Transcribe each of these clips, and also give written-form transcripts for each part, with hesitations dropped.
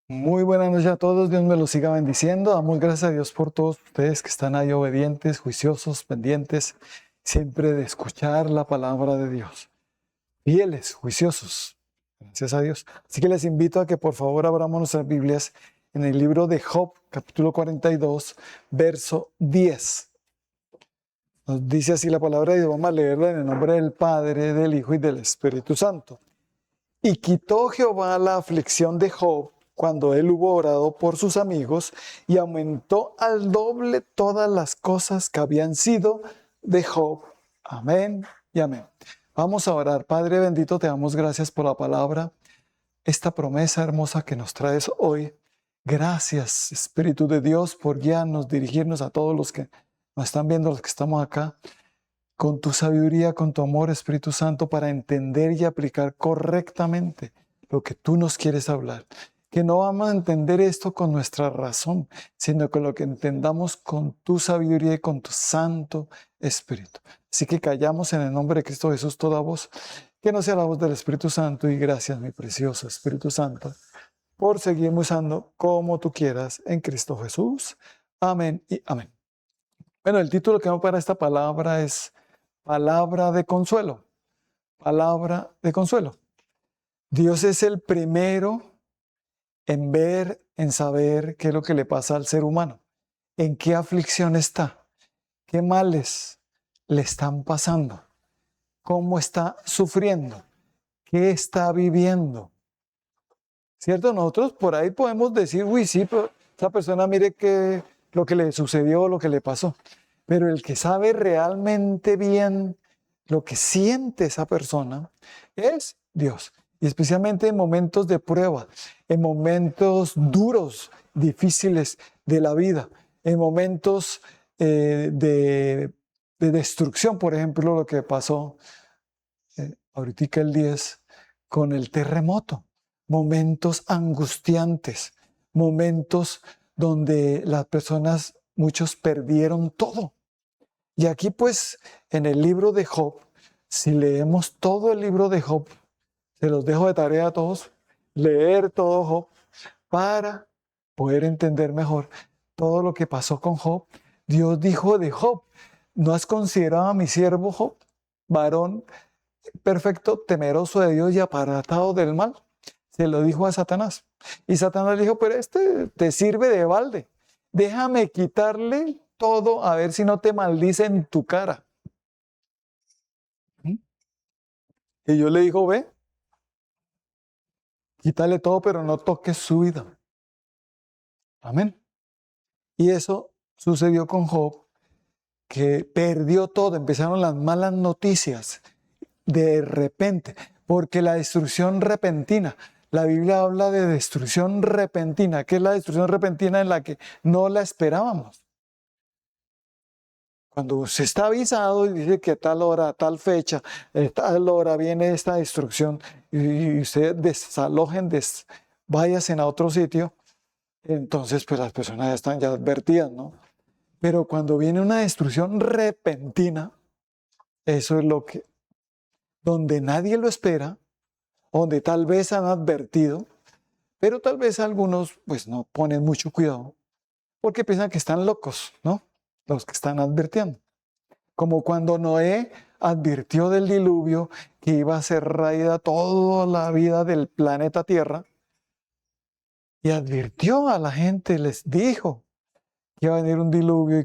Muy buenas noches a todos, Dios me los siga bendiciendo. Damos gracias a Dios por todos ustedes que están ahí obedientes, juiciosos, pendientes, siempre de escuchar la palabra de Dios. Fieles, juiciosos, gracias a Dios. Así que les invito a que por favor abramos nuestras Biblias en el libro de Job, capítulo 42, verso 10. Nos dice así la palabra de Dios, vamos a leerla en el nombre del Padre, del Hijo y del Espíritu Santo. Y quitó Jehová la aflicción de Job cuando él hubo orado por sus amigos, y aumentó al doble todas las cosas que habían sido de Job. Amén y amén. Vamos a orar. Padre bendito, te damos gracias por la palabra, esta promesa hermosa que nos traes hoy. Gracias, Espíritu de Dios, por guiarnos, dirigirnos a todos los que nos están viendo, los que estamos acá, con tu sabiduría, con tu amor, Espíritu Santo, para entender y aplicar correctamente lo que tú nos quieres hablar. Que no vamos a entender esto con nuestra razón, sino con lo que entendamos con tu sabiduría y con tu Santo Espíritu. Así que callamos en el nombre de Cristo Jesús toda voz, que no sea la voz del Espíritu Santo. Y gracias, mi precioso Espíritu Santo, por seguirme usando como tú quieras en Cristo Jesús. Amén y amén. Bueno, el título que me para esta palabra es palabra de consuelo. Palabra de consuelo. Dios es el primero en ver, en saber qué es lo que le pasa al ser humano, en qué aflicción está, qué males le están pasando, cómo está sufriendo, qué está viviendo. ¿Cierto? Nosotros por ahí podemos decir, uy, sí, pero esa persona mire que lo que le sucedió, lo que le pasó. Pero el que sabe realmente bien lo que siente esa persona es Dios. Y especialmente en momentos de prueba, en momentos duros, difíciles de la vida, en momentos de destrucción, por ejemplo, lo que pasó ahorita el 10 con el terremoto. Momentos angustiantes, momentos donde las personas, muchos perdieron todo. Y aquí pues en el libro de Job, si leemos todo el libro de Job, se los dejo de tarea a todos, leer todo Job para poder entender mejor todo lo que pasó con Job. Dios dijo de Job, ¿no has considerado a mi siervo Job, varón perfecto, temeroso de Dios y apartado del mal? Se lo dijo a Satanás. Y Satanás le dijo, pero este te sirve de balde. Déjame quitarle todo a ver si no te maldice en tu cara. Y Dios le dijo, ve, quítale todo, pero no toques su vida. Amén. Y eso sucedió con Job, que perdió todo. Empezaron las malas noticias de repente, porque la destrucción repentina, la Biblia habla de destrucción repentina. ¿Qué es la destrucción repentina? En la que no la esperábamos. Cuando se está avisado y dice que a tal hora, a tal fecha, a tal hora viene esta destrucción y ustedes desalojen, váyanse a otro sitio, entonces pues las personas ya están ya advertidas, ¿no? Pero cuando viene una destrucción repentina, eso es lo que, donde nadie lo espera, donde tal vez han advertido, pero tal vez algunos pues no ponen mucho cuidado, porque piensan que están locos, ¿no? Los que están advirtiendo. Como cuando Noé advirtió del diluvio, que iba a ser raída toda la vida del planeta Tierra, y advirtió a la gente, les dijo que iba a venir un diluvio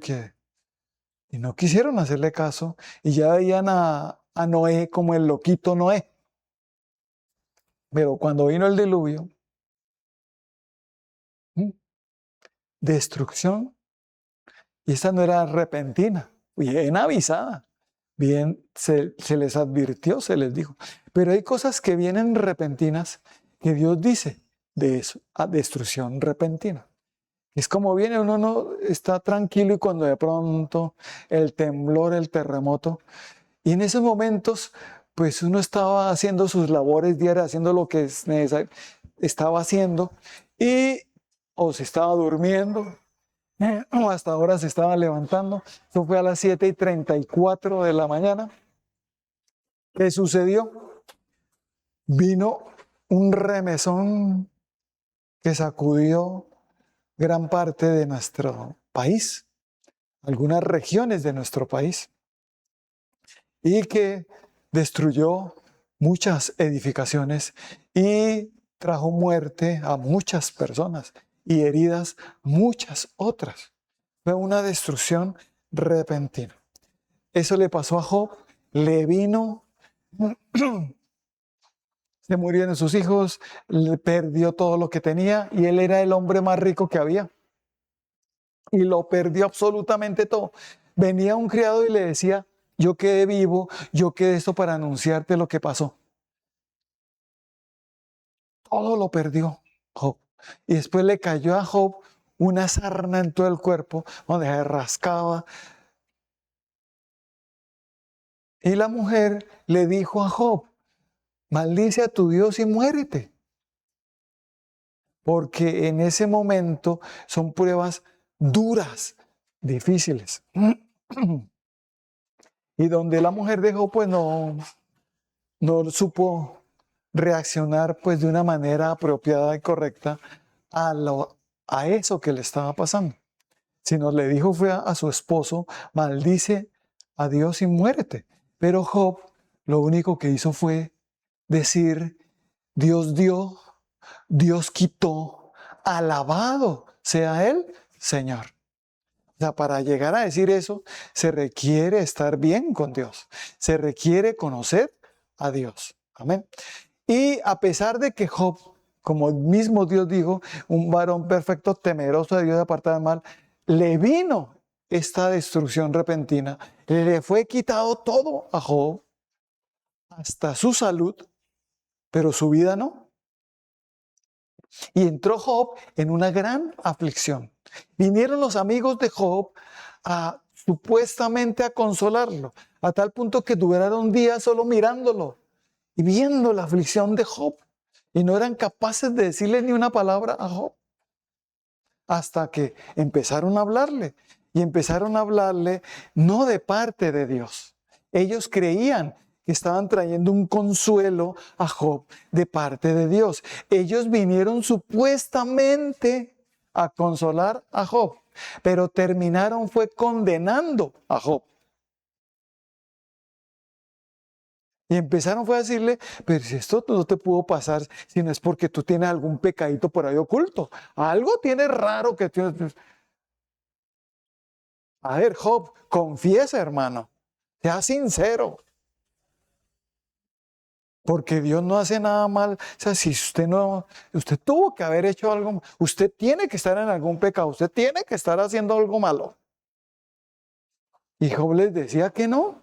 y no quisieron hacerle caso, y ya veían a Noé como el loquito Noé. Pero cuando vino el diluvio, destrucción, y esta no era repentina, bien avisada, bien se les advirtió, se les dijo. Pero hay cosas que vienen repentinas que Dios dice de eso, a destrucción repentina. Es como viene, uno no está tranquilo y cuando de pronto el temblor, el terremoto, y en esos momentos, pues uno estaba haciendo sus labores diarias, haciendo lo que es necesario, estaba haciendo, y o se estaba durmiendo, o hasta ahora se estaba levantando. Eso fue a las 7:34 de la mañana. ¿Qué sucedió? Vino un remesón que sacudió gran parte de nuestro país, algunas regiones de nuestro país, y que destruyó muchas edificaciones y trajo muerte a muchas personas y heridas muchas otras. Fue una destrucción repentina. Eso le pasó a Job, le vino, se murieron sus hijos, le perdió todo lo que tenía y él era el hombre más rico que había. Y lo perdió absolutamente todo. Venía un criado y le decía, yo quedé vivo, yo quedé esto para anunciarte lo que pasó. Todo lo perdió Job. Y después le cayó a Job una sarna en todo el cuerpo, donde se rascaba. Y la mujer le dijo a Job, maldice a tu Dios y muérete. Porque en ese momento son pruebas duras, difíciles. Y donde la mujer de Job pues no supo reaccionar pues de una manera apropiada y correcta a eso que le estaba pasando. Sino le dijo fue a su esposo, maldice a Dios y muérete. Pero Job lo único que hizo fue decir, Dios dio, Dios quitó, alabado sea el Señor. O sea, para llegar a decir eso, se requiere estar bien con Dios. Se requiere conocer a Dios. Amén. Y a pesar de que Job, como el mismo Dios dijo, un varón perfecto, temeroso de Dios, apartado del mal, le vino esta destrucción repentina. Le fue quitado todo a Job, hasta su salud, pero su vida no. Y entró Job en una gran aflicción. Vinieron los amigos de Job supuestamente a consolarlo, a tal punto que duraron días solo mirándolo y viendo la aflicción de Job. Y no eran capaces de decirle ni una palabra a Job. Hasta que empezaron a hablarle. Y empezaron a hablarle no de parte de Dios. Ellos creían que estaban trayendo un consuelo a Job de parte de Dios. Ellos vinieron supuestamente a consolar a Job, pero terminaron fue condenando a Job. Y empezaron fue a decirle, pero si esto no te pudo pasar, si no es porque tú tienes algún pecadito por ahí oculto. Algo tienes raro que tienes. A ver, Job, confiesa, hermano. Sea sincero. Porque Dios no hace nada mal. O sea, si usted tuvo que haber hecho algo, usted tiene que estar en algún pecado, usted tiene que estar haciendo algo malo. Y Job les decía que no.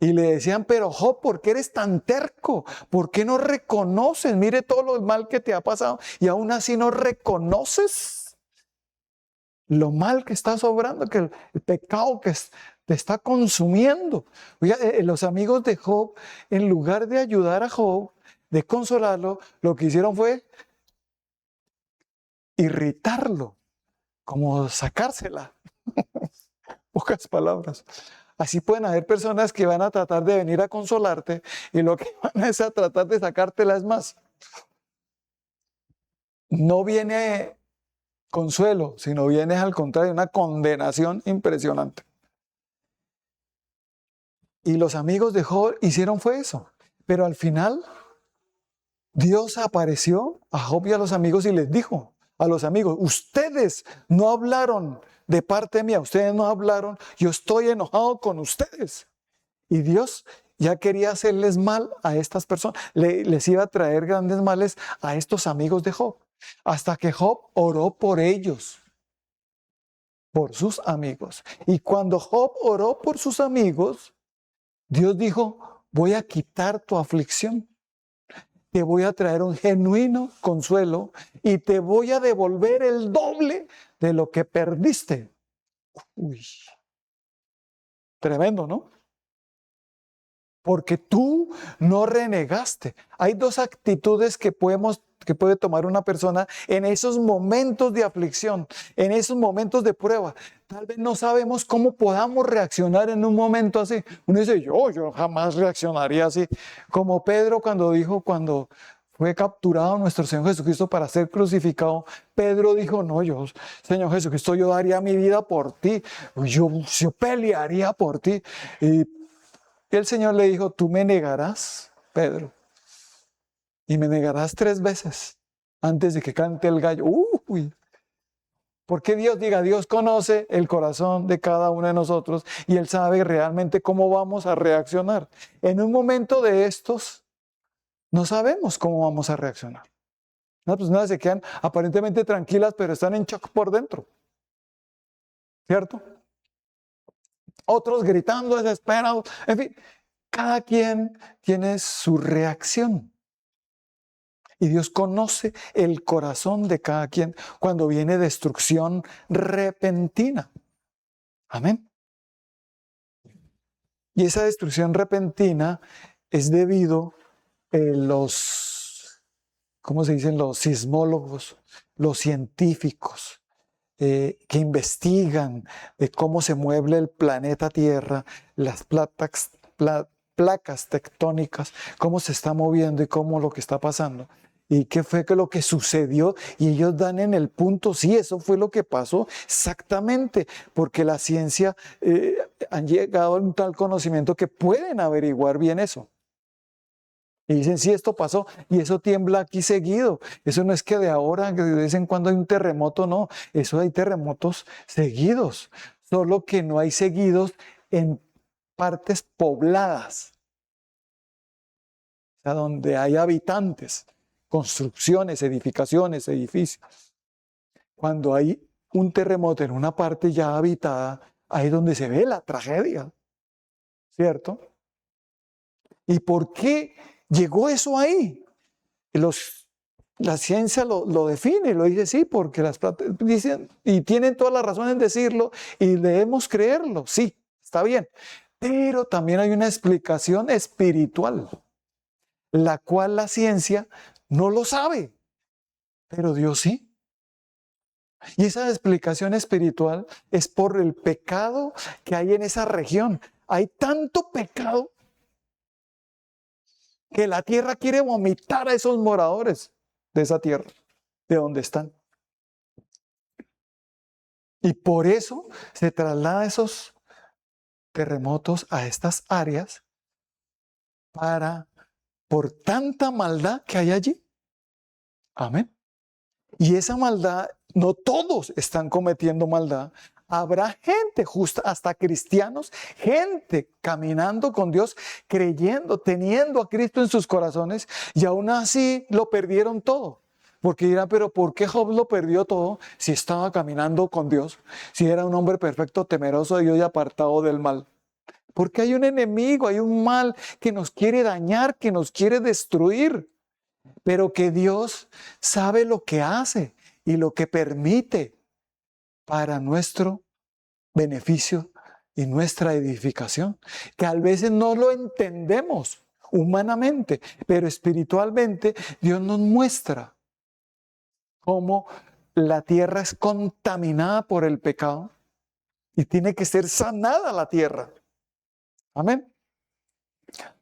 Y le decían, pero Job, ¿por qué eres tan terco? ¿Por qué no reconoces? Mire todo lo mal que te ha pasado y aún así no reconoces lo mal que está sobrando, que el pecado que te está consumiendo. Oiga, los amigos de Job, en lugar de ayudar a Job, de consolarlo, lo que hicieron fue irritarlo, como sacársela. Pocas palabras. Así pueden haber personas que van a tratar de venir a consolarte y lo que van es a tratar de sacártelas más. No viene consuelo, sino viene al contrario, una condenación impresionante. Y los amigos de Job hicieron fue eso. Pero al final, Dios apareció a Job y a los amigos y les dijo a los amigos, ustedes no hablaron de parte mía, ustedes no hablaron, yo estoy enojado con ustedes. Y Dios ya quería hacerles mal a estas personas, les iba a traer grandes males a estos amigos de Job, hasta que Job oró por ellos, por sus amigos. Y cuando Job oró por sus amigos, Dios dijo, voy a quitar tu aflicción, te voy a traer un genuino consuelo y te voy a devolver el doble de lo que perdiste. Uy, tremendo, ¿no? Porque tú no renegaste. Hay dos actitudes que puede tomar una persona en esos momentos de aflicción, en esos momentos de prueba. Tal vez no sabemos cómo podamos reaccionar en un momento así. Uno dice, yo jamás reaccionaría así. Como Pedro cuando fue capturado nuestro Señor Jesucristo para ser crucificado, Pedro dijo, no, Señor Jesucristo, yo daría mi vida por ti, yo pelearía por ti. Y el Señor le dijo, tú me negarás, Pedro, y me negarás 3 veces antes de que cante el gallo. Uy. Porque Dios conoce el corazón de cada uno de nosotros y Él sabe realmente cómo vamos a reaccionar. En un momento de estos, no sabemos cómo vamos a reaccionar. Las personas se quedan aparentemente tranquilas, pero están en shock por dentro. ¿Cierto? Otros gritando, desesperados. En fin, cada quien tiene su reacción. Y Dios conoce el corazón de cada quien cuando viene destrucción repentina. Amén. Y esa destrucción repentina es debido ¿cómo se dicen? Los sismólogos, los científicos que investigan de cómo se mueve el planeta Tierra, las placas tectónicas, cómo se está moviendo y cómo lo que está pasando. ¿Y qué fue lo que sucedió? Y ellos dan en el punto, sí, eso fue lo que pasó exactamente, porque la ciencia han llegado a un tal conocimiento que pueden averiguar bien eso. Y dicen, sí, esto pasó, y eso tiembla aquí seguido. Eso no es que de ahora, que de vez en cuando hay un terremoto, no. Eso hay terremotos seguidos, solo que no hay seguidos en partes pobladas, o sea, donde hay habitantes, construcciones, edificaciones, edificios. Cuando hay un terremoto en una parte ya habitada, ahí es donde se ve la tragedia, ¿cierto? ¿Y por qué llegó eso ahí? La ciencia lo define, lo dice, sí, porque las dicen, y tienen toda la razón en decirlo, y debemos creerlo, sí, está bien. Pero también hay una explicación espiritual, la cual la ciencia no lo sabe, pero Dios sí. Y esa explicación espiritual es por el pecado que hay en esa región. Hay tanto pecado que la tierra quiere vomitar a esos moradores de esa tierra, de donde están. Y por eso se traslada esos terremotos a estas áreas por tanta maldad que hay allí. Amén. Y esa maldad, no todos están cometiendo maldad. Habrá gente justa, hasta cristianos, gente caminando con Dios, creyendo, teniendo a Cristo en sus corazones, y aún así lo perdieron todo. Porque dirán, pero ¿por qué Job lo perdió todo si estaba caminando con Dios? Si era un hombre perfecto, temeroso de Dios y apartado del mal. Porque hay un enemigo, hay un mal que nos quiere dañar, que nos quiere destruir. Pero que Dios sabe lo que hace y lo que permite para nuestro beneficio y nuestra edificación. Que a veces no lo entendemos humanamente, pero espiritualmente Dios nos muestra cómo la tierra es contaminada por el pecado y tiene que ser sanada la tierra. Amén.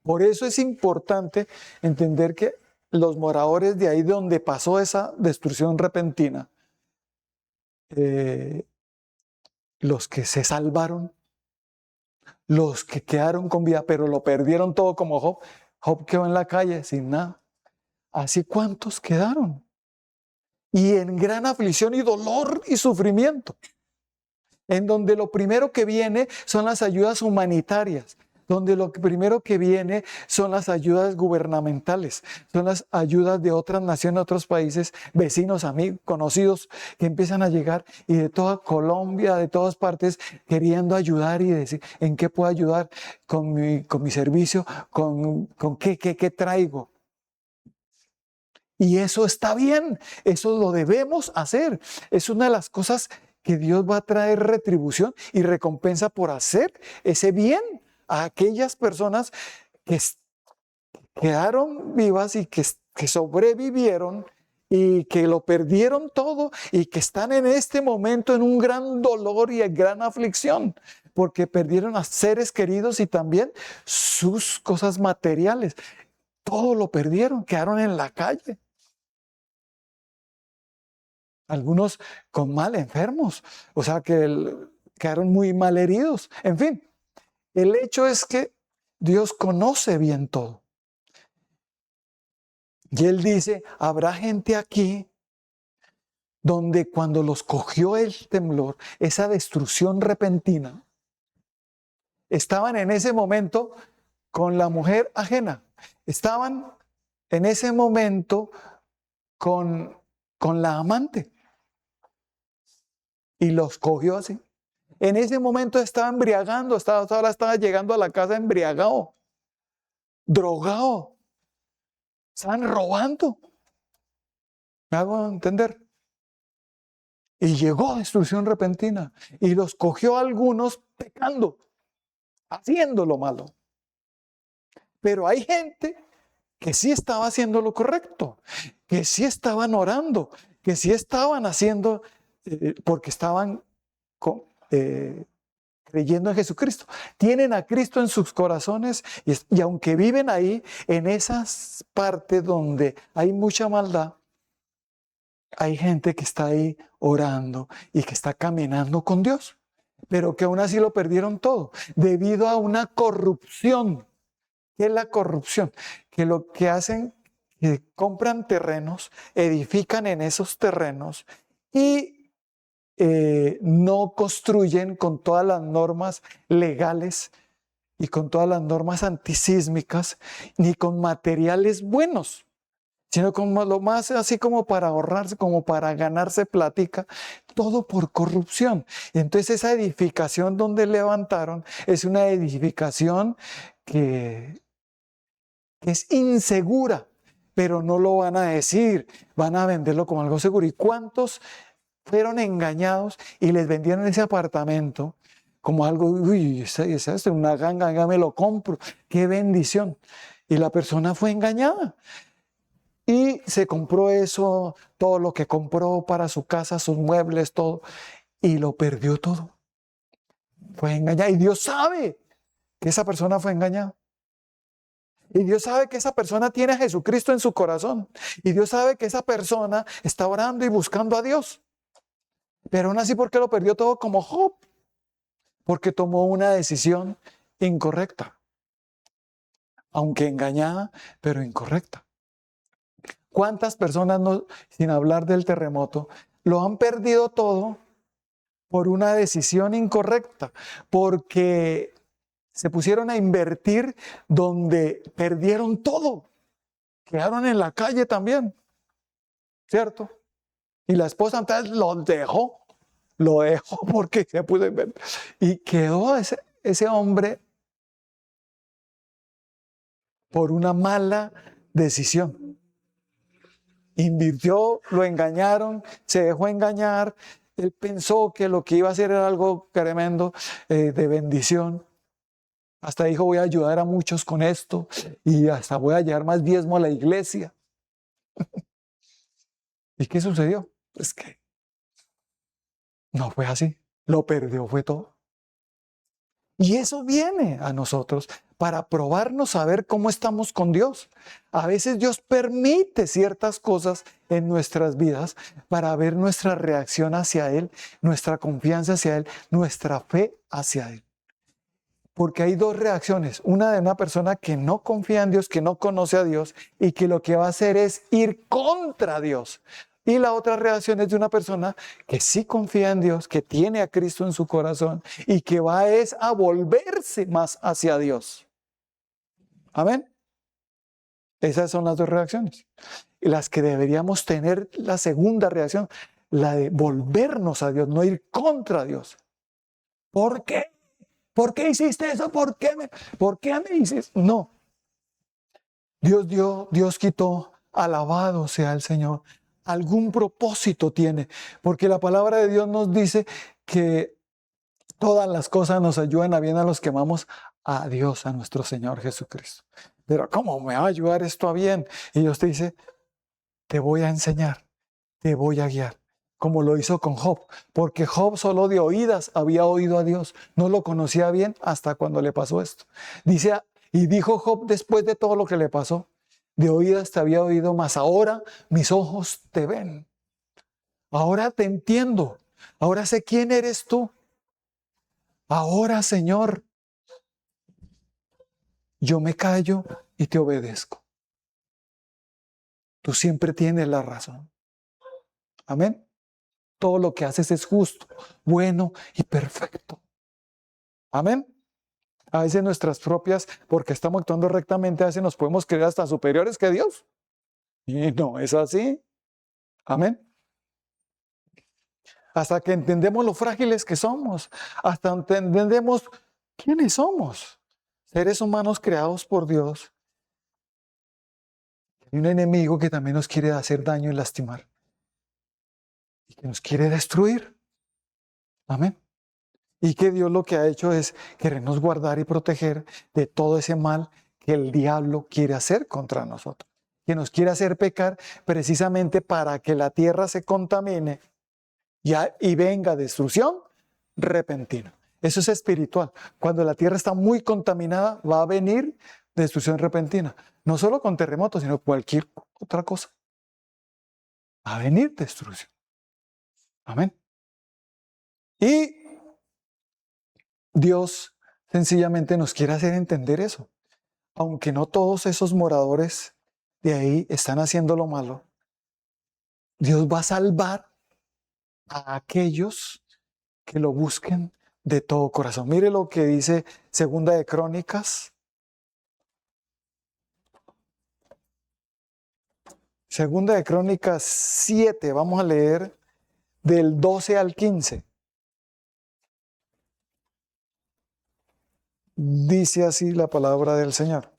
Por eso es importante entender que los moradores de ahí donde pasó esa destrucción repentina, los que se salvaron, los que quedaron con vida, pero lo perdieron todo como Job. Job quedó en la calle sin nada. Así, ¿cuántos quedaron? Y en gran aflicción y dolor y sufrimiento, en donde lo primero que viene son las ayudas humanitarias, donde lo primero que viene son las ayudas gubernamentales, son las ayudas de otras naciones, otros países, vecinos, amigos, conocidos, que empiezan a llegar, y de toda Colombia, de todas partes, queriendo ayudar y decir, ¿en qué puedo ayudar con mi servicio? ¿Con qué traigo? Y eso está bien, eso lo debemos hacer. Es una de las cosas que Dios va a traer retribución y recompensa por hacer ese bien a aquellas personas que quedaron vivas y que sobrevivieron y que lo perdieron todo y que están en este momento en un gran dolor y en gran aflicción, porque perdieron a seres queridos y también sus cosas materiales. todo lo perdieron, quedaron en la calle. Algunos con mal enfermos, o sea que quedaron muy mal heridos. En fin, el hecho es que Dios conoce bien todo. Y Él dice, habrá gente aquí donde cuando los cogió el temblor, esa destrucción repentina, estaban en ese momento con la mujer ajena, estaban en ese momento con la amante y los cogió así. En ese momento estaba embriagando, ahora estaba llegando a la casa embriagado, drogado, estaban robando. ¿Me hago entender? Y llegó destrucción repentina y los cogió a algunos pecando, haciendo lo malo. Pero hay gente que sí estaba haciendo lo correcto, que sí estaban orando, que sí estaban haciendo, porque estaban creyendo en Jesucristo. Tienen a Cristo en sus corazones y aunque viven ahí, en esas partes donde hay mucha maldad, hay gente que está ahí orando y que está caminando con Dios, pero que aún así lo perdieron todo debido a una corrupción. ¿Qué es la corrupción? Que lo que hacen, que compran terrenos, edifican en esos terrenos y no construyen con todas las normas legales y con todas las normas antisísmicas, ni con materiales buenos, sino como lo más así como para ahorrarse, como para ganarse plática, todo por corrupción. Y entonces esa edificación donde levantaron es una edificación que es insegura, pero no lo van a decir, van a venderlo como algo seguro. ¿Y cuántos fueron engañados y les vendieron ese apartamento como algo, uy, es una ganga, ya me lo compro, qué bendición? Y la persona fue engañada. Y se compró eso, todo lo que compró para su casa, sus muebles, todo, y lo perdió todo. Fue engañada. Y Dios sabe que esa persona fue engañada. Y Dios sabe que esa persona tiene a Jesucristo en su corazón. Y Dios sabe que esa persona está orando y buscando a Dios. Pero aún así, ¿por qué lo perdió todo como Job? Porque tomó una decisión incorrecta. Aunque engañada, pero incorrecta. ¿Cuántas personas, no, sin hablar del terremoto, lo han perdido todo por una decisión incorrecta? Porque se pusieron a invertir donde perdieron todo. Quedaron en la calle también, ¿cierto? Y la esposa entonces lo dejó porque se pudo invertir. Y quedó ese hombre por una mala decisión. Invirtió, lo engañaron, se dejó engañar. Él pensó que lo que iba a hacer era algo tremendo, de bendición. Hasta dijo, voy a ayudar a muchos con esto y hasta voy a llevar más diezmo a la iglesia. ¿Y qué sucedió? Pues que no fue así. Lo perdió, fue todo. Y eso viene a nosotros para probarnos a ver cómo estamos con Dios. A veces Dios permite ciertas cosas en nuestras vidas para ver nuestra reacción hacia Él, nuestra confianza hacia Él, nuestra fe hacia Él. Porque hay dos reacciones. Una de una persona que no confía en Dios, que no conoce a Dios y que lo que va a hacer es ir contra Dios. Y la otra reacción es de una persona que sí confía en Dios, que tiene a Cristo en su corazón y que va a volverse más hacia Dios. Amén. Esas son las dos reacciones. Y las que deberíamos tener, la segunda reacción, la de volvernos a Dios, no ir contra Dios. ¿Por qué? ¿Por qué hiciste eso? ¿Por qué me hiciste? No. Dios dio, Dios quitó, alabado sea el Señor. Algún propósito tiene, porque la palabra de Dios nos dice que todas las cosas nos ayudan a bien a los que amamos a Dios, a nuestro Señor Jesucristo. Pero ¿cómo me va a ayudar esto a bien? Y Dios te dice, te voy a enseñar, te voy a guiar, como lo hizo con Job, porque Job solo de oídas había oído a Dios, no lo conocía bien hasta cuando le pasó esto. Dice, y dijo Job después de todo lo que le pasó, De oídas te había oído, mas ahora mis ojos te ven. Ahora te entiendo. Ahora sé quién eres tú. Ahora, Señor, yo me callo y te obedezco. Tú siempre tienes la razón. Amén. Todo lo que haces es justo, bueno y perfecto. Amén. A veces nuestras propias, porque estamos actuando rectamente, a veces nos podemos creer hasta superiores que Dios. Y no es así. Amén. Hasta que entendemos lo frágiles que somos, hasta entendemos quiénes somos. Seres humanos creados por Dios. Hay un enemigo que también nos quiere hacer daño y lastimar. Y que nos quiere destruir. Amén. Y que Dios lo que ha hecho es querernos guardar y proteger de todo ese mal que el diablo quiere hacer contra nosotros. Que nos quiere hacer pecar precisamente para que la tierra se contamine y venga destrucción repentina. Eso es espiritual. Cuando la tierra está muy contaminada, va a venir destrucción repentina. No solo con terremotos, sino cualquier otra cosa. Va a venir destrucción. Amén. Y Dios sencillamente nos quiere hacer entender eso. Aunque no todos esos moradores de ahí están haciendo lo malo, Dios va a salvar a aquellos que lo busquen de todo corazón. Mire lo que dice Segunda de Crónicas. Segunda de Crónicas 7, vamos a leer del 12 al 15. Dice así la palabra del Señor.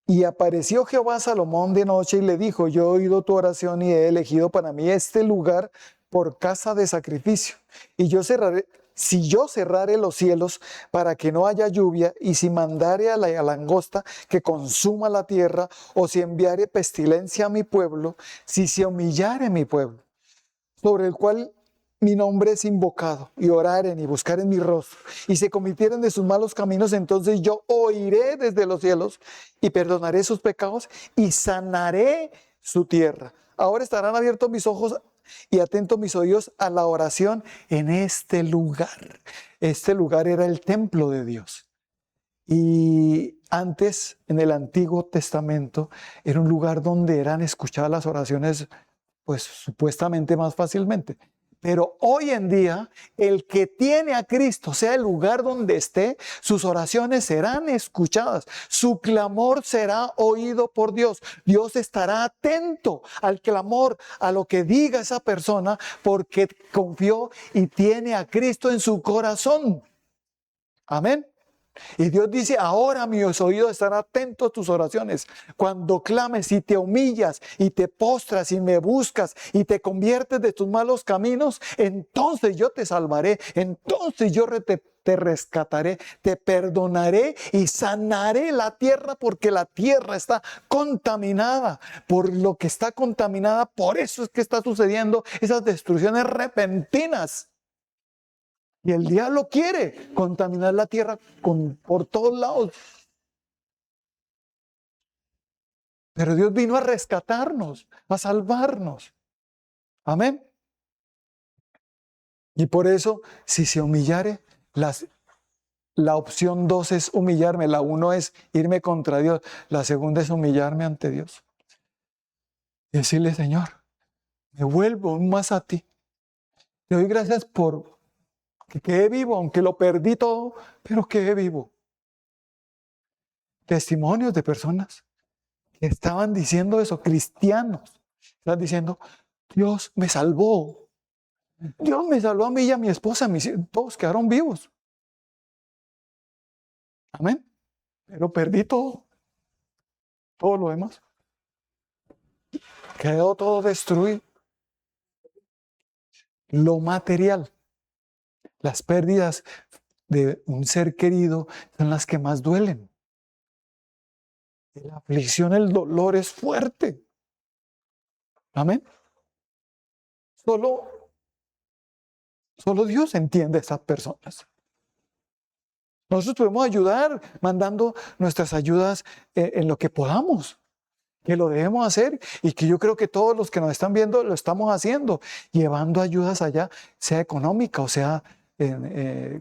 Y apareció Jehová a Salomón de noche y le dijo, yo he oído tu oración y he elegido para mí este lugar por casa de sacrificio. Y yo cerraré, si yo cerrare los cielos para que no haya lluvia, y si mandare a la langosta que consuma la tierra, o si enviare pestilencia a mi pueblo, si se humillare mi pueblo, sobre el cual mi nombre es invocado, y oraren y buscaren mi rostro, y se convirtieren de sus malos caminos, entonces yo oiré desde los cielos, y perdonaré sus pecados, y sanaré su tierra. Ahora estarán abiertos mis ojos y atentos mis oídos a la oración en este lugar. Este lugar era el templo de Dios. Y antes, en el Antiguo Testamento, era un lugar donde eran escuchadas las oraciones, pues supuestamente más fácilmente. Pero hoy en día, el que tiene a Cristo, sea el lugar donde esté, sus oraciones serán escuchadas, su clamor será oído por Dios. Dios estará atento al clamor, a lo que diga esa persona, porque confió y tiene a Cristo en su corazón. Amén. Y Dios dice, ahora mis oídos están atentos a tus oraciones. Cuando clames y te humillas y te postras y me buscas y te conviertes de tus malos caminos, entonces yo te salvaré, entonces yo te rescataré, te perdonaré y sanaré la tierra, porque la tierra está contaminada. Por lo que está contaminada, por eso es que está sucediendo esas destrucciones repentinas. Y el diablo quiere contaminar la tierra por todos lados. Pero Dios vino a rescatarnos, a salvarnos. Amén. Y por eso, si se humillare, la opción 2 es humillarme. La 1 es irme contra Dios. La segunda es humillarme ante Dios. Y decirle, Señor, me vuelvo aún más a ti. Te doy gracias por que quedé vivo, aunque lo perdí todo, pero quedé vivo. Testimonios de personas que estaban diciendo eso, cristianos. Estaban diciendo, Dios me salvó. Dios me salvó a mí y a mi esposa, todos quedaron vivos. Amén. Pero perdí todo lo demás. Quedó todo destruido. Lo material, las pérdidas de un ser querido son las que más duelen. La aflicción, el dolor es fuerte. Amén. Solo Dios entiende a esas personas. Nosotros podemos ayudar mandando nuestras ayudas en lo que podamos, que lo debemos hacer y que yo creo que todos los que nos están viendo lo estamos haciendo, llevando ayudas allá, sea económica o sea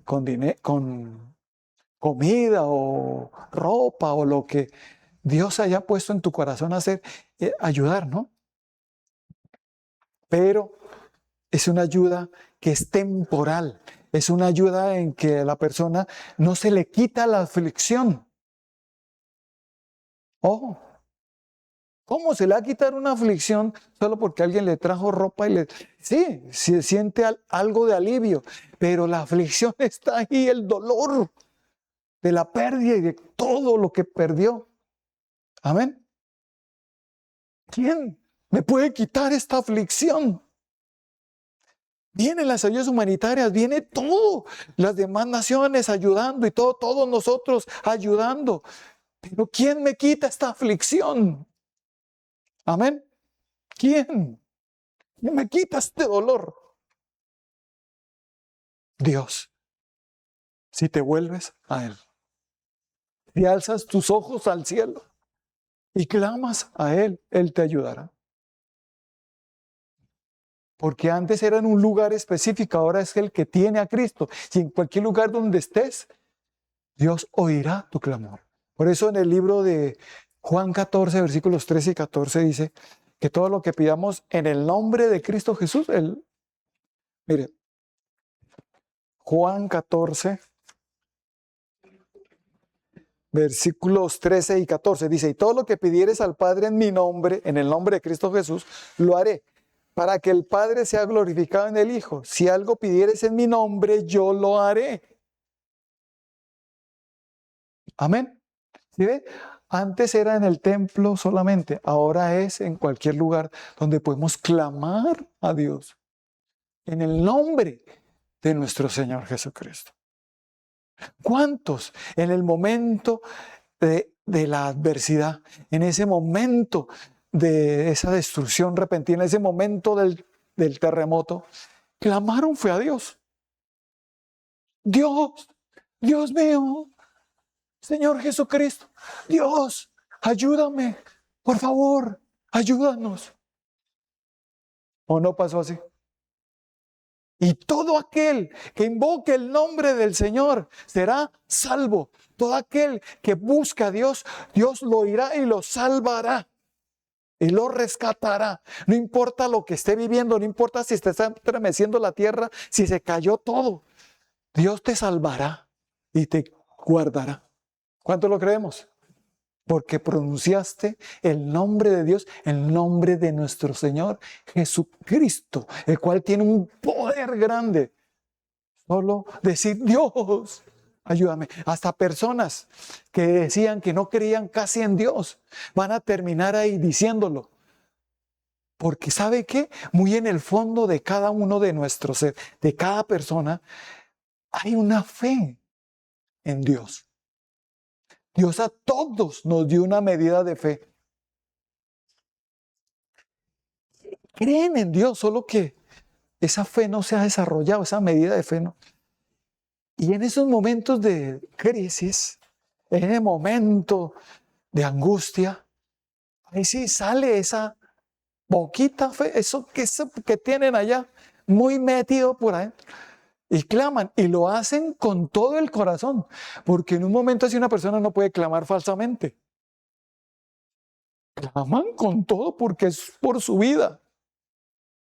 con comida o ropa o lo que Dios haya puesto en tu corazón hacer, ayudar, ¿no? Pero es una ayuda que es temporal, es una ayuda en que a la persona no se le quita la aflicción. Ojo, ¿cómo se le va a quitar una aflicción solo porque alguien le trajo ropa y le... Sí, se siente algo de alivio, pero la aflicción está ahí, el dolor de la pérdida y de todo lo que perdió. Amén. ¿Quién me puede quitar esta aflicción? Vienen las ayudas humanitarias, viene todo, las demás naciones ayudando y todos nosotros ayudando. Pero ¿quién me quita esta aflicción? Amén. ¿Quién? ¿Quién me quita este dolor? Dios. Si te vuelves a Él, si alzas tus ojos al cielo y clamas a Él, Él te ayudará. Porque antes era en un lugar específico, ahora es el que tiene a Cristo. Y en cualquier lugar donde estés, Dios oirá tu clamor. Por eso en el libro de Juan 14, versículos 13 y 14 dice que todo lo que pidamos en el nombre de Cristo Jesús, mire, Juan 14, versículos 13 y 14 dice, y todo lo que pidieres al Padre en mi nombre, en el nombre de Cristo Jesús, lo haré, para que el Padre sea glorificado en el Hijo. Si algo pidieres en mi nombre, yo lo haré. Amén. ¿Sí ve? Antes era en el templo solamente, ahora es en cualquier lugar donde podemos clamar a Dios en el nombre de nuestro Señor Jesucristo. ¿Cuántos en el momento de la adversidad, en ese momento de esa destrucción repentina, en ese momento del terremoto, clamaron fue a Dios? Dios, Dios mío, Señor Jesucristo, Dios, ayúdame, por favor, ayúdanos. ¿O no pasó así? Y todo aquel que invoque el nombre del Señor será salvo. Todo aquel que busca a Dios, Dios lo irá y lo salvará. Y lo rescatará. No importa lo que esté viviendo, no importa si está estremeciendo la tierra, si se cayó todo. Dios te salvará y te guardará. ¿Cuánto lo creemos? Porque pronunciaste el nombre de Dios, el nombre de nuestro Señor Jesucristo, el cual tiene un poder grande. Solo decir, Dios, ayúdame. Hasta personas que decían que no creían casi en Dios, van a terminar ahí diciéndolo. Porque ¿sabe qué? Muy en el fondo de cada uno de nuestros ser, de cada persona, hay una fe en Dios. Dios a todos nos dio una medida de fe. Creen en Dios, solo que esa fe no se ha desarrollado, esa medida de fe no. Y en esos momentos de crisis, en ese momento de angustia, ahí sí sale esa poquita fe, eso que tienen allá, muy metido por ahí. Y claman, y lo hacen con todo el corazón, porque en un momento así una persona no puede clamar falsamente. Claman con todo porque es por su vida,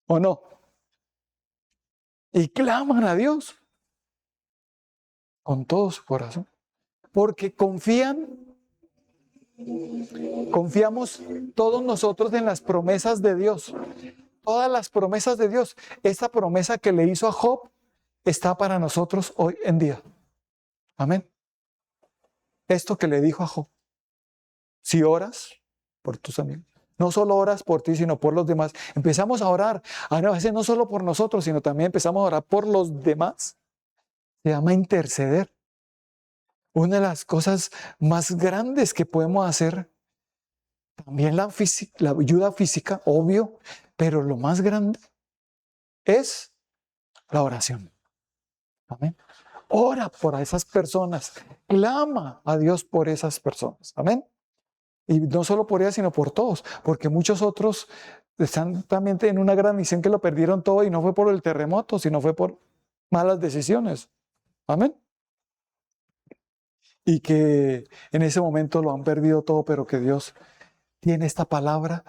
¿o no? Y claman a Dios con todo su corazón, porque confiamos todos nosotros en las promesas de Dios, todas las promesas de Dios. Esta promesa que le hizo a Job está para nosotros hoy en día. Amén. Esto que le dijo a Job, si oras por tus amigos, no solo oras por ti, sino por los demás. Empezamos a orar, a veces no solo por nosotros, sino también empezamos a orar por los demás. Se llama interceder. Una de las cosas más grandes que podemos hacer, también la ayuda física, obvio, pero lo más grande es la oración. Amén. ora por esas personas, clama a Dios por esas personas. Amén. Y no solo por ellas, sino por todos, porque muchos otros están también en una gran misión que lo perdieron todo y no fue por el terremoto, sino fue por malas decisiones. Amén. Y que en ese momento lo han perdido todo, pero que Dios tiene esta palabra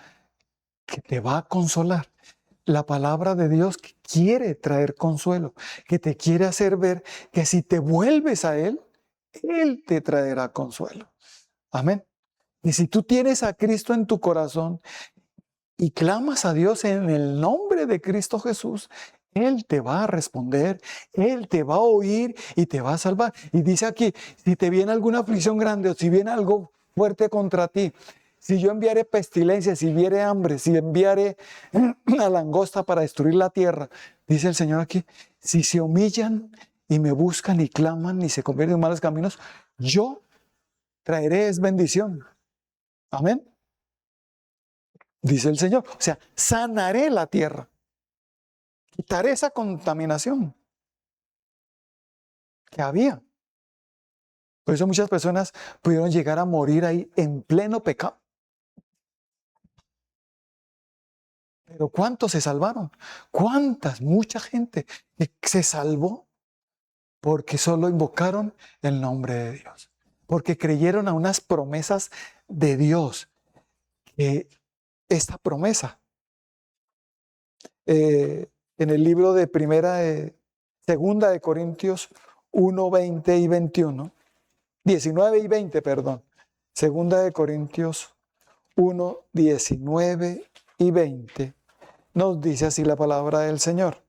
que te va a consolar. La palabra de Dios que quiere traer consuelo, que te quiere hacer ver que si te vuelves a Él, Él te traerá consuelo. Amén. Y si tú tienes a Cristo en tu corazón y clamas a Dios en el nombre de Cristo Jesús, Él te va a responder, Él te va a oír y te va a salvar. Y dice aquí, si te viene alguna aflicción grande o si viene algo fuerte contra ti, si yo enviaré pestilencia, si viere hambre, si enviaré una langosta para destruir la tierra, dice el Señor aquí, si se humillan y me buscan y claman y se convierten en malos caminos, yo traeré es bendición. Amén. Dice el Señor. O sea, sanaré la tierra. Quitaré esa contaminación que había. Por eso muchas personas pudieron llegar a morir ahí en pleno pecado. Pero ¿cuántos se salvaron? ¿Cuántas? Mucha gente que se salvó porque solo invocaron el nombre de Dios. Porque creyeron a unas promesas de Dios. Esta promesa en el libro de segunda de Corintios 1, 20 y 21, 19 y 20, perdón. Segunda de Corintios 1, 19 y 20, nos dice así la palabra del Señor.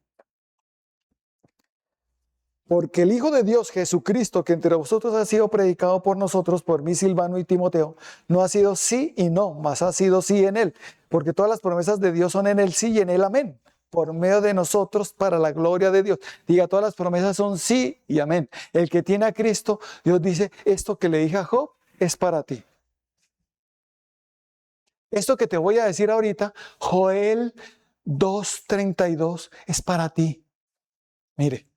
Porque el Hijo de Dios, Jesucristo, que entre vosotros ha sido predicado por nosotros, por mí, Silvano y Timoteo, no ha sido sí y no, mas ha sido sí en él. Porque todas las promesas de Dios son en el sí y en el amén, por medio de nosotros para la gloria de Dios. Diga, todas las promesas son sí y amén. El que tiene a Cristo, Dios dice, esto que le dije a Job es para ti. Esto que te voy a decir ahorita, Joel 2:32, es para ti. Mire.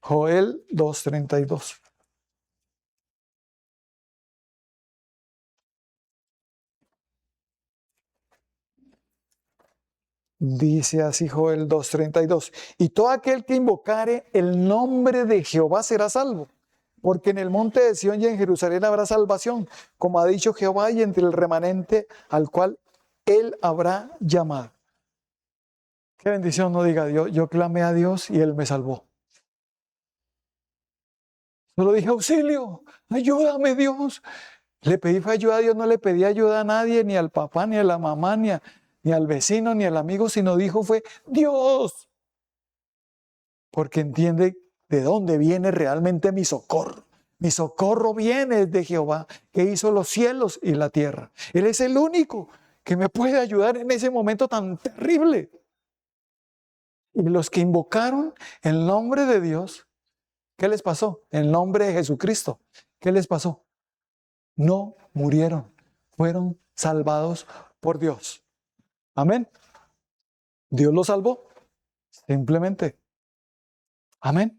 Joel 2:32. Dice así Joel 2:32. Y todo aquel que invocare el nombre de Jehová será salvo. Porque en el monte de Sión y en Jerusalén habrá salvación, como ha dicho Jehová, y entre el remanente al cual él habrá llamado. Qué bendición, no diga Dios. Yo clamé a Dios y él me salvó. Solo dije, auxilio, ayúdame Dios. Le pedí ayuda a Dios, no le pedí ayuda a nadie, ni al papá, ni a la mamá, ni al vecino, ni al amigo, sino dijo fue Dios. Porque entiende de dónde viene realmente mi socorro. Mi socorro viene de Jehová, que hizo los cielos y la tierra. Él es el único que me puede ayudar en ese momento tan terrible. Y los que invocaron el nombre de Dios, ¿qué les pasó? El nombre de Jesucristo, ¿qué les pasó? No murieron, fueron salvados por Dios. Amén. Dios los salvó, simplemente. Amén.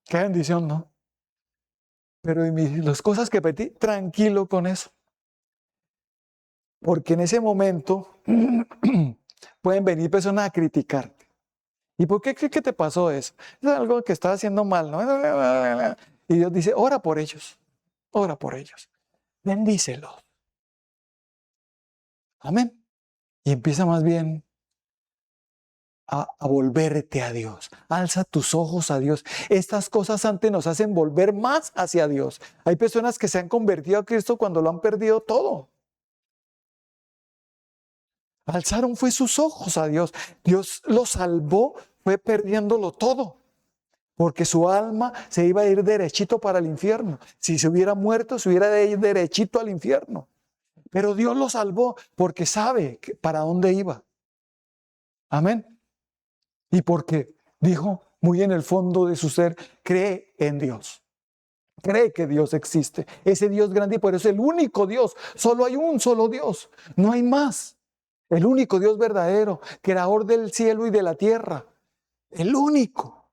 Qué bendición, ¿no? Pero las cosas que pedí, tranquilo con eso. Porque en ese momento pueden venir personas a criticarte. ¿Y por qué crees que te pasó eso? Es algo que estás haciendo mal, ¿no? Y Dios dice, ora por ellos, bendícelos. Amén. Y empieza más bien a volverte a Dios. Alza tus ojos a Dios. Estas cosas antes nos hacen volver más hacia Dios. Hay personas que se han convertido a Cristo cuando lo han perdido todo. Alzaron fue sus ojos a Dios. Dios los salvó, fue perdiéndolo todo. Porque su alma se iba a ir derechito para el infierno. Si se hubiera muerto, se hubiera de ir derechito al infierno. Pero Dios lo salvó porque sabe para dónde iba. Amén. Y porque dijo muy en el fondo de su ser, cree en Dios. Cree que Dios existe. Ese Dios grande y por eso es el único Dios. Solo hay un solo Dios. No hay más. El único Dios verdadero, creador del cielo y de la tierra. El único.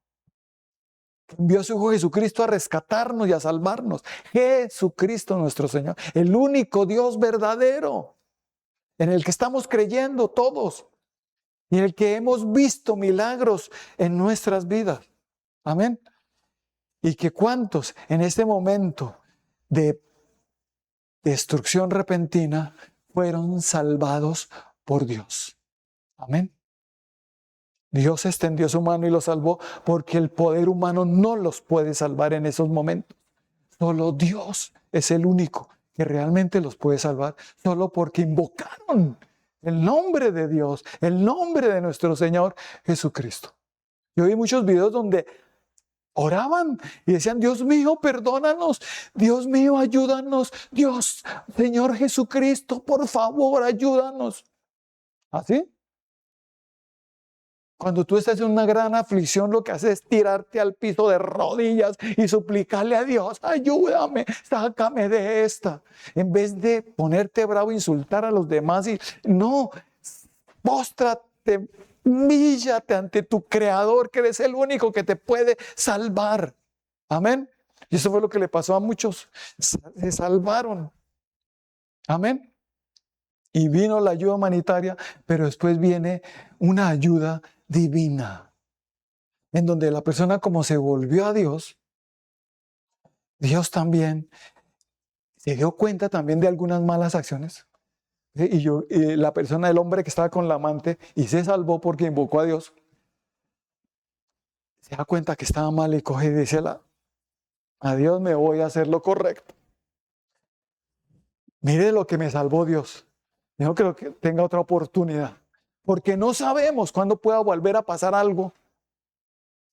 Envió a su Hijo Jesucristo a rescatarnos y a salvarnos. Jesucristo nuestro Señor. El único Dios verdadero en el que estamos creyendo todos y en el que hemos visto milagros en nuestras vidas. Amén. Y que cuántos en este momento de destrucción repentina fueron salvados por Dios. Amén. Dios extendió su mano y los salvó porque el poder humano no los puede salvar en esos momentos. Solo Dios es el único que realmente los puede salvar, solo porque invocaron el nombre de Dios, el nombre de nuestro Señor Jesucristo. Yo vi muchos videos donde oraban y decían: Dios mío, perdónanos, Dios mío, ayúdanos, Dios, Señor Jesucristo, por favor, ayúdanos. ¿Así? Cuando tú estás en una gran aflicción, lo que haces es tirarte al piso de rodillas y suplicarle a Dios: ayúdame, sácame de esta. En vez de ponerte bravo, insultar a los demás, no, póstrate, humíllate ante tu Creador, que eres el único que te puede salvar. Amén. Y eso fue lo que le pasó a muchos. Se salvaron. Amén. Y vino la ayuda humanitaria, pero después viene una ayuda divina, en donde la persona, como se volvió a Dios, Dios también se dio cuenta también de algunas malas acciones. Y la persona, el hombre que estaba con la amante y se salvó porque invocó a Dios, se da cuenta que estaba mal y coge y dice: a Dios me voy a hacer lo correcto. Mire lo que me salvó Dios. Yo no creo que tenga otra oportunidad, porque no sabemos cuándo pueda volver a pasar algo,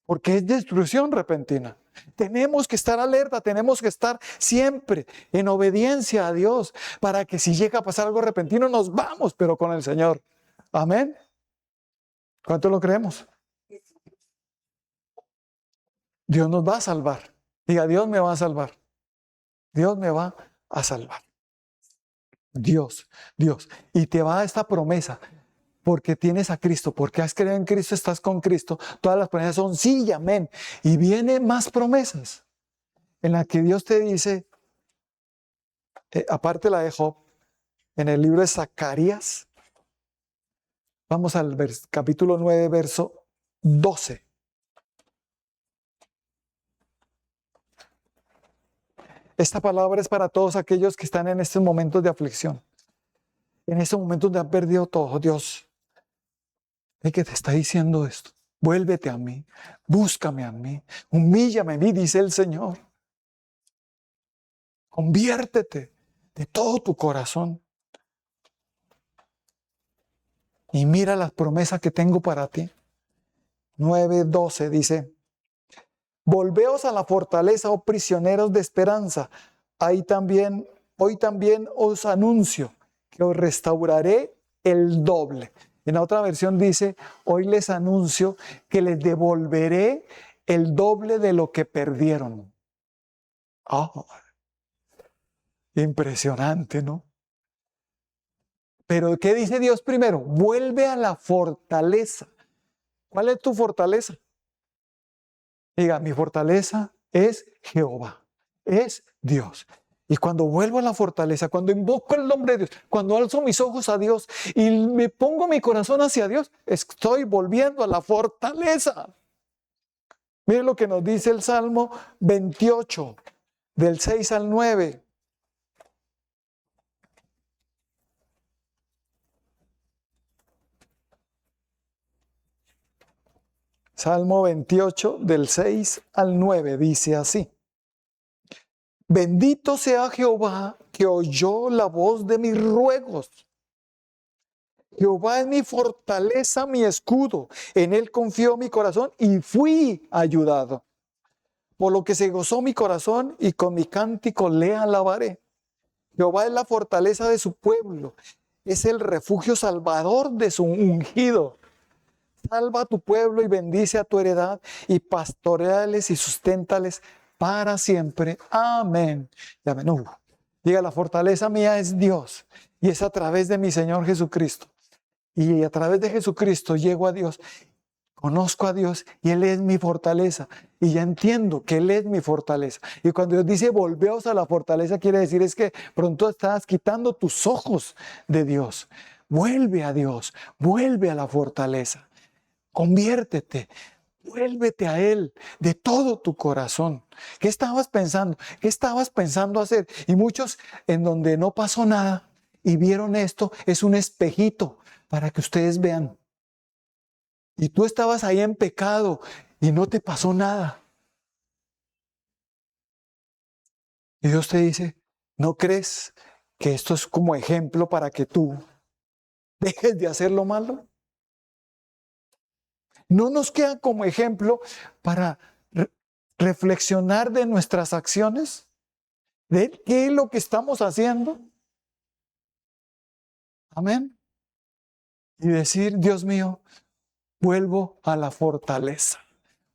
porque es destrucción repentina. Tenemos que estar alerta, tenemos que estar siempre en obediencia a Dios, para que si llega a pasar algo repentino nos vamos, pero con el Señor. Amén. ¿Cuánto lo creemos? Dios nos va a salvar. Diga: Dios me va a salvar. Dios me va a salvar. Dios. Y te va a dar esta promesa, porque tienes a Cristo, porque has creído en Cristo, estás con Cristo. Todas las promesas son sí y amén. Y vienen más promesas en las que Dios te dice, aparte la de Job, en el libro de Zacarías, vamos al capítulo 9, verso 12. Esta palabra es para todos aquellos que están en estos momentos de aflicción, en estos momentos donde han perdido todo. Dios, el que te está diciendo esto: vuélvete a mí, búscame a mí, humíllame a mí, dice el Señor. Conviértete de todo tu corazón y mira las promesas que tengo para ti. 9:12 dice: volveos a la fortaleza, oh prisioneros de esperanza. Hoy también os anuncio que os restauraré el doble. En la otra versión dice: hoy les anuncio que les devolveré el doble de lo que perdieron. Oh, impresionante, ¿no? Pero ¿qué dice Dios primero? Vuelve a la fortaleza. ¿Cuál es tu fortaleza? Diga: mi fortaleza es Jehová, es Dios. Y cuando vuelvo a la fortaleza, cuando invoco el nombre de Dios, cuando alzo mis ojos a Dios y me pongo mi corazón hacia Dios, estoy volviendo a la fortaleza. Mire lo que nos dice el Salmo 28, del 6 al 9. Salmo 28, del 6 al 9, dice así: bendito sea Jehová, que oyó la voz de mis ruegos. Jehová es mi fortaleza, mi escudo. En él confió mi corazón y fui ayudado. Por lo que se gozó mi corazón y con mi cántico le alabaré. Jehová es la fortaleza de su pueblo. Es el refugio salvador de su ungido. Salva a tu pueblo y bendice a tu heredad y pastoreales y susténtales para siempre. Amén. Y amén. Diga: la fortaleza mía es Dios y es a través de mi Señor Jesucristo. Y a través de Jesucristo llego a Dios, conozco a Dios y Él es mi fortaleza. Y ya entiendo que Él es mi fortaleza. Y cuando Dios dice volveos a la fortaleza, quiere decir es que pronto estás quitando tus ojos de Dios. Vuelve a Dios, vuelve a la fortaleza. Conviértete, vuélvete a Él de todo tu corazón. ¿Qué estabas pensando? ¿Qué estabas pensando hacer? Y muchos en donde no pasó nada y vieron esto, es un espejito para que ustedes vean. Y tú estabas ahí en pecado y no te pasó nada. Y Dios te dice, ¿no crees que esto es como ejemplo para que tú dejes de hacer lo malo? ¿No nos queda como ejemplo para reflexionar de nuestras acciones? ¿De qué es lo que estamos haciendo? Amén. Y decir, Dios mío, vuelvo a la fortaleza.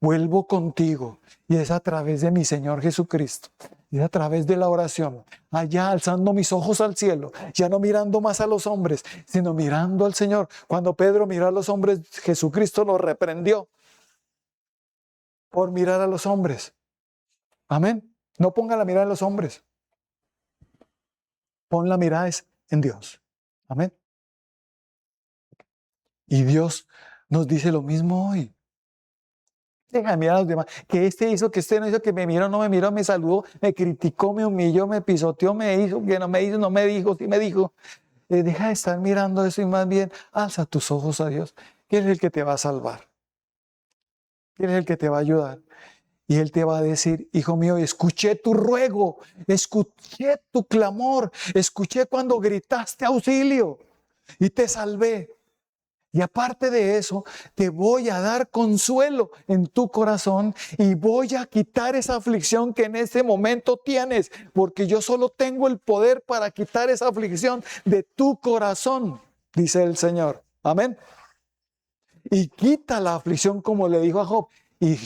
Vuelvo contigo. Y es a través de mi Señor Jesucristo. Y es a través de la oración. Allá alzando mis ojos al cielo. Ya no mirando más a los hombres, sino mirando al Señor. Cuando Pedro miró a los hombres, Jesucristo lo reprendió por mirar a los hombres. Amén. No ponga la mirada en los hombres. Pon la mirada en Dios. Amén. Y Dios nos dice lo mismo hoy. Deja de mirar a los demás. Que este hizo, que este no hizo, que me miró, no me miró, me saludó, me criticó, me humilló, me pisoteó, me hizo, que no me hizo, no me dijo, sí me dijo. Deja de estar mirando eso y más bien alza tus ojos a Dios, que Él es el que te va a salvar. Que Él es el que te va a ayudar. Y Él te va a decir, hijo mío, escuché tu ruego, escuché tu clamor, escuché cuando gritaste auxilio y te salvé. Y aparte de eso, te voy a dar consuelo en tu corazón y voy a quitar esa aflicción que en este momento tienes, porque yo solo tengo el poder para quitar esa aflicción de tu corazón, dice el Señor. Amén. Y quita la aflicción como le dijo a Job. Y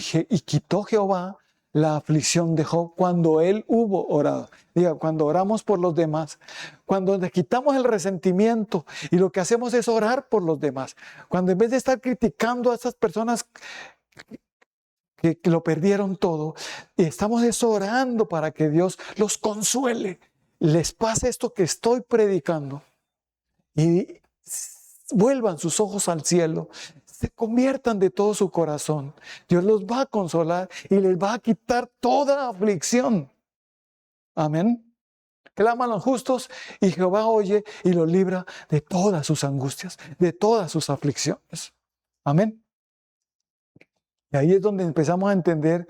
quitó Jehová la aflicción de Job cuando él hubo orado. Diga, cuando oramos por los demás, cuando le quitamos el resentimiento y lo que hacemos es orar por los demás. Cuando en vez de estar criticando a esas personas que lo perdieron todo, estamos orando para que Dios los consuele, les pase esto que estoy predicando y vuelvan sus ojos al cielo, se conviertan de todo su corazón. Dios los va a consolar y les va a quitar toda aflicción. Amén. Claman los justos y Jehová oye y los libra de todas sus angustias, de todas sus aflicciones. Amén. Y ahí es donde empezamos a entender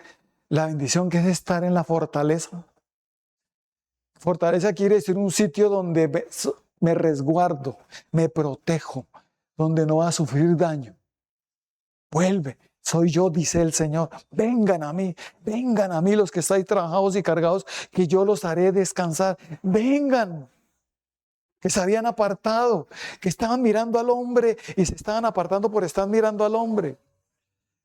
la bendición que es estar en la fortaleza. Fortaleza quiere decir un sitio donde me resguardo, me protejo, donde no va a sufrir daño. Vuelve, soy yo, dice el Señor. Vengan a mí los que estáis trabajados y cargados, que yo los haré descansar. Vengan, que se habían apartado, que estaban mirando al hombre y se estaban apartando por estar mirando al hombre.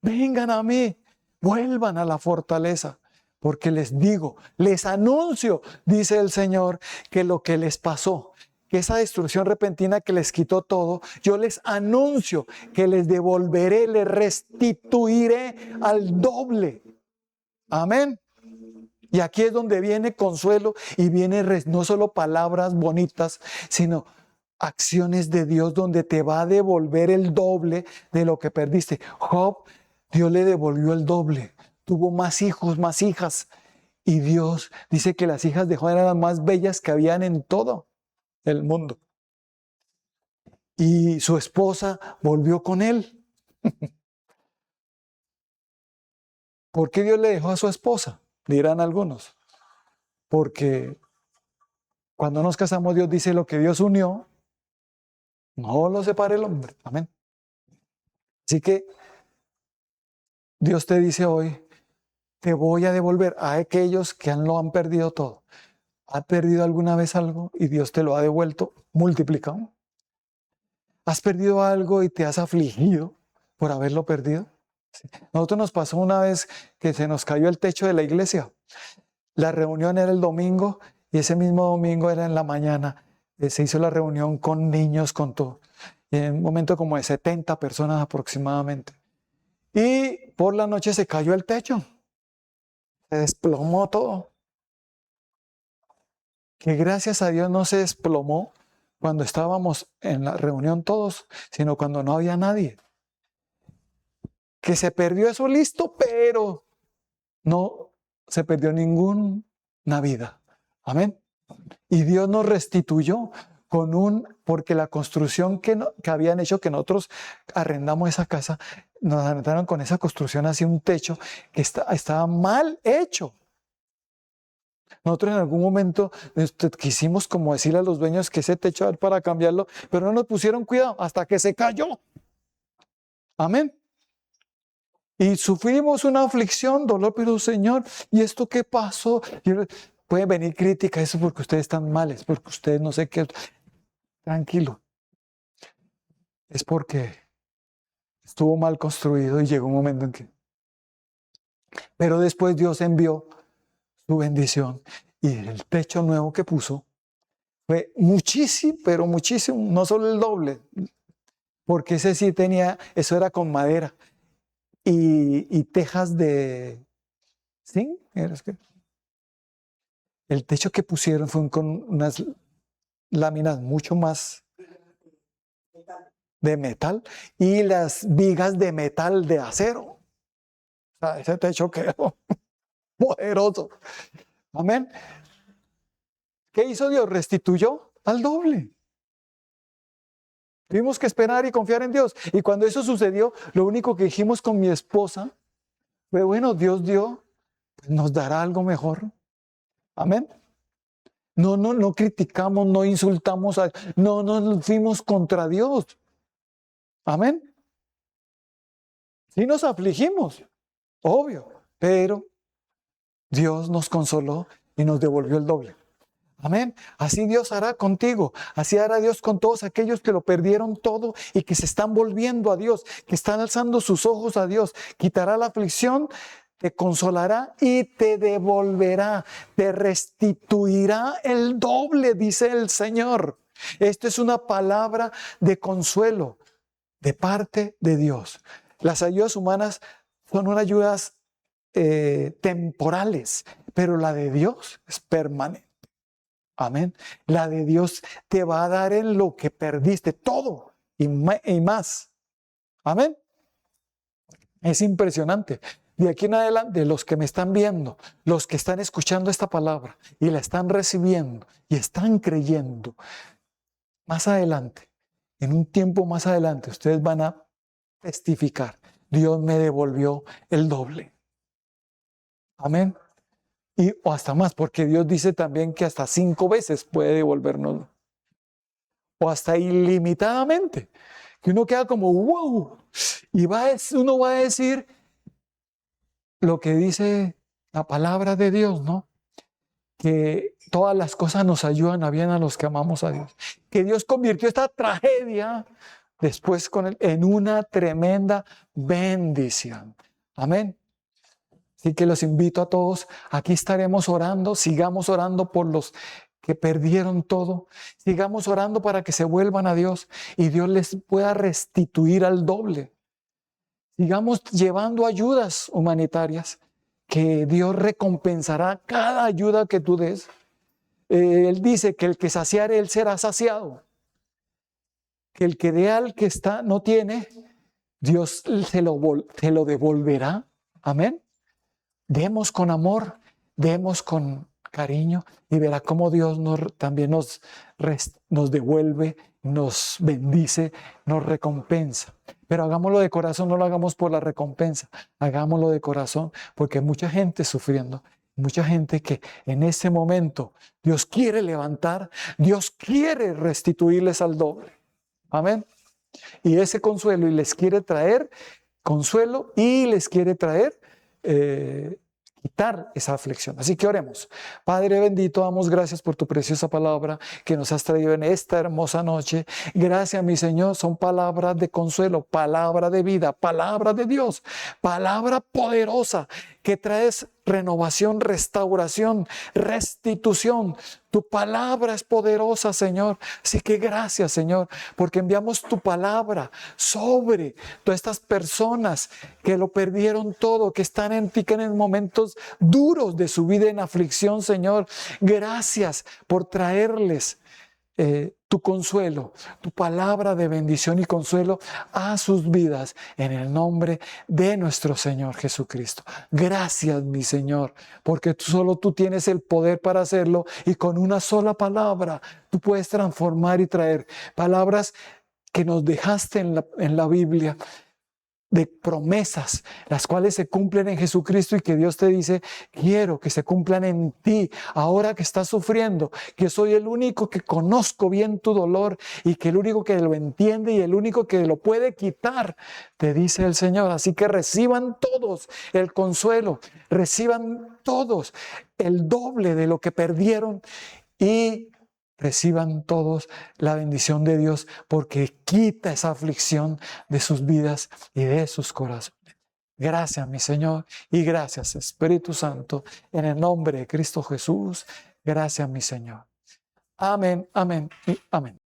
Vengan a mí, vuelvan a la fortaleza. Porque les digo, les anuncio, dice el Señor, que lo que les pasó, que esa destrucción repentina que les quitó todo, yo les anuncio que les devolveré, les restituiré al doble. Amén. Y aquí es donde viene consuelo y viene no solo palabras bonitas, sino acciones de Dios donde te va a devolver el doble de lo que perdiste. Job, Dios le devolvió el doble. Tuvo más hijos, más hijas. Y Dios dice que las hijas de Job eran las más bellas que habían en todo el mundo. Y su esposa volvió con él. ¿Por qué Dios le dejó a su esposa? Dirán algunos. Porque cuando nos casamos, Dios dice lo que Dios unió, no lo separe el hombre. Amén. Así que Dios te dice hoy, te voy a devolver a aquellos que lo han perdido todo. ¿Has perdido alguna vez algo y Dios te lo ha devuelto multiplicado? ¿Has perdido algo y te has afligido por haberlo perdido? Sí. Nosotros nos pasó una vez que se nos cayó el techo de la iglesia. La reunión era el domingo y ese mismo domingo era en la mañana. Se hizo la reunión con niños, con todo. en un momento como de 70 personas aproximadamente. Y por la noche se cayó el techo, se desplomó todo. Que gracias a Dios no se desplomó cuando estábamos en la reunión todos, sino cuando no había nadie. Que se perdió eso, listo, pero no se perdió ninguna vida. Amén. Y Dios nos restituyó porque la construcción que habían hecho, que nosotros arrendamos esa casa, nos arrendaron con esa construcción hacia un techo que estaba mal hecho. Nosotros en algún momento quisimos como decirle a los dueños que ese techo era para cambiarlo, pero no nos pusieron cuidado hasta que se cayó. Amén. Y sufrimos una aflicción, dolor, pero Señor, ¿y esto qué pasó? Puede venir crítica, eso porque ustedes están mal, es porque ustedes no sé qué. Tranquilo. Es porque estuvo mal construido y llegó un momento en que... Pero después Dios envió su bendición y el techo nuevo que puso fue muchísimo, pero muchísimo, no solo el doble, porque ese sí tenía, eso era con madera y tejas de zinc. El techo que pusieron fue con unas láminas mucho más de metal y las vigas de metal de acero. O sea, ese techo quedó poderoso. Amén. ¿Qué hizo Dios? Restituyó al doble. Tuvimos que esperar y confiar en Dios. Y cuando eso sucedió, lo único que dijimos con mi esposa fue, bueno, Dios dio, pues nos dará algo mejor. Amén. No criticamos, no insultamos, no nos fuimos contra Dios. Amén. Sí nos afligimos, obvio, pero Dios nos consoló y nos devolvió el doble. Amén. Así Dios hará contigo. Así hará Dios con todos aquellos que lo perdieron todo y que se están volviendo a Dios, que están alzando sus ojos a Dios. Quitará la aflicción, te consolará y te devolverá, te restituirá el doble, dice el Señor. Esto es una palabra de consuelo de parte de Dios. Las ayudas humanas son unas ayudas temporales, pero la de Dios es permanente. Amén. La de Dios te va a dar en lo que perdiste, todo y más. Amén. Es impresionante. De aquí en adelante, los que me están viendo, los que están escuchando esta palabra y la están recibiendo y están creyendo, más adelante, en un tiempo más adelante, ustedes van a testificar. Dios me devolvió el doble. Amén. O hasta más, porque Dios dice también que hasta 5 veces puede devolvernos. O hasta ilimitadamente. Que uno queda como, wow. Y uno va a decir lo que dice la palabra de Dios, ¿no? Que todas las cosas nos ayudan a bien a los que amamos a Dios. Que Dios convirtió esta tragedia después en una tremenda bendición. Amén. Así que los invito a todos, aquí estaremos orando, sigamos orando por los que perdieron todo, sigamos orando para que se vuelvan a Dios y Dios les pueda restituir al doble. Sigamos llevando ayudas humanitarias, que Dios recompensará cada ayuda que tú des. Él dice que el que saciare, él será saciado. Que el que dé al que no tiene, Dios se lo devolverá. Amén. Demos con amor, demos con cariño y verá cómo Dios también nos devuelve, nos bendice, nos recompensa. Pero hagámoslo de corazón, no lo hagamos por la recompensa, hagámoslo de corazón porque hay mucha gente sufriendo, mucha gente que en este momento Dios quiere levantar, Dios quiere restituirles al doble. Amén. Y ese consuelo y les quiere traer consuelo y les quiere traer quitar esa aflicción. Así que oremos. Padre bendito, damos gracias por tu preciosa palabra que nos has traído en esta hermosa noche. Gracias, mi Señor, son palabras de consuelo, palabra de vida, palabra de Dios, palabra poderosa que traes renovación, restauración, restitución. Tu palabra es poderosa, Señor. Así que gracias, Señor, porque enviamos tu palabra sobre todas estas personas que lo perdieron todo, que están en ti, que en momentos duros de su vida en aflicción, Señor. Gracias por traerles tu consuelo, tu palabra de bendición y consuelo a sus vidas en el nombre de nuestro Señor Jesucristo. Gracias, mi Señor, porque solo tú tienes el poder para hacerlo y con una sola palabra tú puedes transformar y traer palabras que nos dejaste en la Biblia, de promesas, las cuales se cumplen en Jesucristo y que Dios te dice, quiero que se cumplan en ti, ahora que estás sufriendo, que soy el único que conozco bien tu dolor y que el único que lo entiende y el único que lo puede quitar, te dice el Señor. Así que reciban todos el consuelo, reciban todos el doble de lo que perdieron y reciban todos la bendición de Dios, porque quita esa aflicción de sus vidas y de sus corazones. Gracias, mi Señor, y gracias, Espíritu Santo, en el nombre de Cristo Jesús. Gracias, mi Señor. Amén, amén y amén.